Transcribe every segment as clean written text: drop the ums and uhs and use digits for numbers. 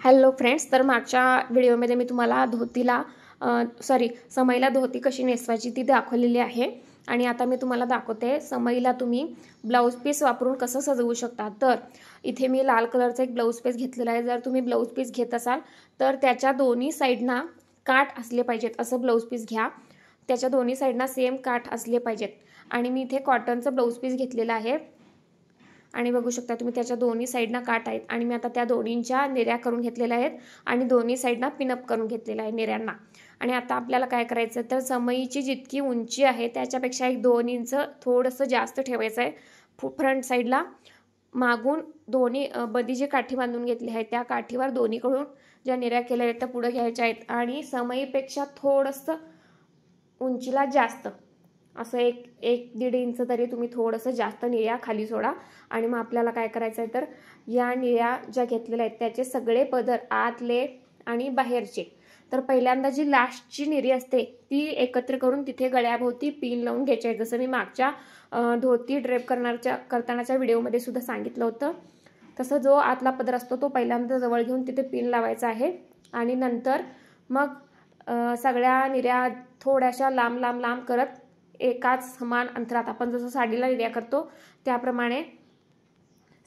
Hello friends, तर मागच्या व्हिडिओमध्ये मी तुम्हाला समईला धोती कशी नेसवायची ती दाखवलेली आहे. आणि आता मी तुम्हाला दाखवते समईला तुम्ही ब्लाऊज पीस वापरून कसं सजवू शकता. तर इथे मी लाल कलरचा एक ब्लाऊज पीस घेतलेला आहे. जर तुम्ही ब्लाऊज पीस घेत असाल तर त्याच्या दोन्ही साईडना काठ असले पाहिजेत असं ब्लाऊज पीस घ्या. त्याच्या दोन्ही साईडना सेम काठ असले पाहिजेत. आणि मी इथे कॉटनचं ब्लाऊज पीस घेतलेलं आहे आणि बघू शकता तुम्ही त्याच्या दोन्ही साईडना काठ आहेत. आणि मी आता त्या दोन्हींच्या निऱ्या करून घेतलेल्या आहेत आणि दोन्ही साईडना पिनअप करून घेतलेला आहे निऱ्यांना. आणि आता आपल्याला काय करायचं तर समईची जितकी उंची आहे त्याच्यापेक्षा 1-2 इंच थोडंसं जास्त ठेवायचं आहे. फ्रंट साईडला मागून दोन्ही बदी जी काठी बांधून घेतली आहे त्या काठीवर दोन्हीकडून ज्या निऱ्या केल्या आहेत त्या पुढे घ्यायच्या आहेत आणि समईपेक्षा थोडंसं उंचीला जास्त असं 1-1.5 इंच तरी तुम्ही थोडंसं जास्त निऱ्या खाली सोडा. आणि मग आपल्याला काय करायचं आहे तर या निऱ्या ज्या घेतलेल्या आहेत त्याचे सगळे पदर आतले आणि बाहेरचे तर पहिल्यांदा जी लास्टची निरी असते ती एकत्र करून तिथे गळ्याभोवती पिन लावून घ्यायची आहे. जसं मी मागच्या धोती ड्रेप करतानाच्या व्हिडिओमध्ये सुद्धा सांगितलं होतं तसं जो आतला पदर असतो तो पहिल्यांदा जवळ घेऊन तिथे पिन लावायचा आहे. आणि नंतर मग सगळ्या निऱ्या थोड्याशा लांब लांब लांब करत एकाच समान अंतरात आपण जसं साडीला निऱ्या करतो त्याप्रमाणे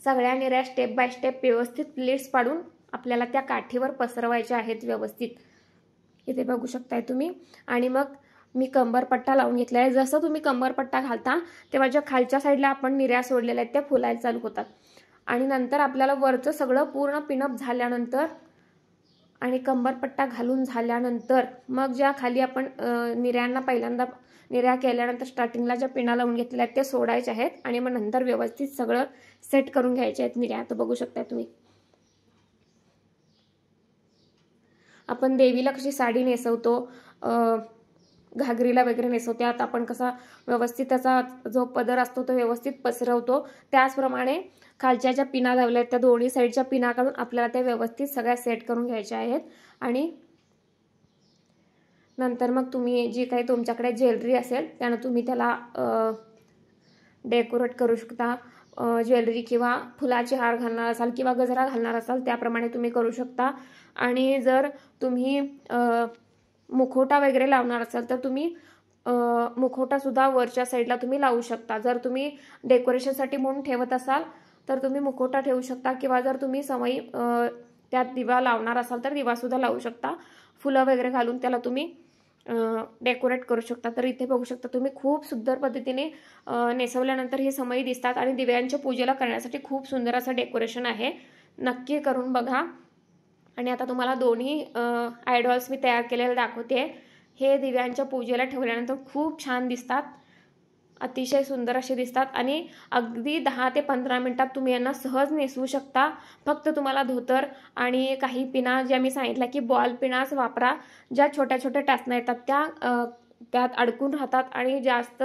सगळ्या निऱ्या स्टेप बाय स्टेप व्यवस्थित प्लेट्स पाडून आपल्याला त्या काठीवर पसरवायच्या आहेत व्यवस्थित. इथे बघू शकताय तुम्ही. आणि मग मी कंबरपट्टा लावून घेतला आहे. जसं तुम्ही कंबरपट्टा घालता तेव्हा ज्या खालच्या साईडला आपण निऱ्या सोडलेल्या आहेत त्या फुलायला चालू होतात. आणि नंतर आपल्याला वरचं सगळं पूर्ण पिनअप झाल्यानंतर आणि कंबरपट्टा घालून झाल्यानंतर मग ज्या खाली आपण निऱ्यांना पहिल्यांदा निऱ्या केल्यानंतर स्टार्टिंगला ज्या पिना लावून घेतलेल्या आहेत त्या सोडायच्या आहेत आणि मग नंतर व्यवस्थित सगळं सेट करून घ्यायचे आहेत निऱ्या. तर बघू शकता तुम्ही. आपण देवीला कशी साडी नेसवतो घागरीला वगैरे नेसवतो त्यात आपण कसा व्यवस्थित त्याचा जो पदर असतो तो व्यवस्थित पसरवतो त्याचप्रमाणे खालच्या ज्या पिना लावल्या आहेत त्या दोन्ही साईडच्या पिना काढून आपल्याला त्या व्यवस्थित सगळ्या सेट करून घ्यायच्या आहेत. आणि नंतर मग तुम्ही जी काही तुमच्याकडे ज्वेलरी असेल त्यानं तुम्ही त्याला डेकोरेट करू शकता. ज्वेलरी किंवा फुलाचे हार घालणार असाल किंवा गजरा घालणार असाल त्याप्रमाणे तुम्ही करू शकता. आणि जर तुम्ही मुखवटा वगैरे लावणार असाल तर तुम्ही मुखवटा सुद्धा वरच्या साईडला तुम्ही लावू शकता. जर तुम्ही डेकोरेशनसाठी म्हणून ठेवत असाल तर तुम्ही मुखवटा ठेवू शकता किंवा जर तुम्ही समई त्यात दिवा लावणार असाल तर दिवा सुद्धा लावू शकता. फुलं वगैरे घालून त्याला तुम्ही डेकोरेट करू शकता. तर इथे बघू शकता तुम्ही खूप सुंदर पद्धतीने नेसवल्यानंतर हे समई दिसतात आणि दिव्यांच्या पूजेला करण्यासाठी खूप सुंदर असं डेकोरेशन आहे. नक्की करून बघा. आणि आता तुम्हाला दोन्ही आयडॉल्स मी तयार केलेले दाखवते. हे दिव्यांच्या पूजेला ठेवल्यानंतर खूप छान दिसतात. अतिशय सुंदर असे दिसतात आणि अगदी 10 ते 15 मिनिटात तुम्ही यांना सहज नेसवू शकता. फक्त तुम्हाला धोतर आणि काही पिना ज्या मी सांगितल्या की बॉल पिनाच वापरा. ज्या छोट्या छोट्या टाचण्या येतात त्यात अडकून राहतात आणि जास्त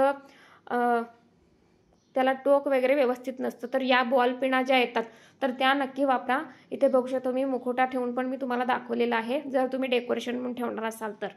त्याला टोक वगैरे व्यवस्थित नसतं. तर या बॉल पिना ज्या येतात तर त्या नक्की वापरा. इथे बघू शकता तुम्ही मुखवटा ठेवून पण मी तुम्हाला दाखवलेला आहे जर तुम्ही डेकोरेशन म्हणून ठेवणार असाल तर.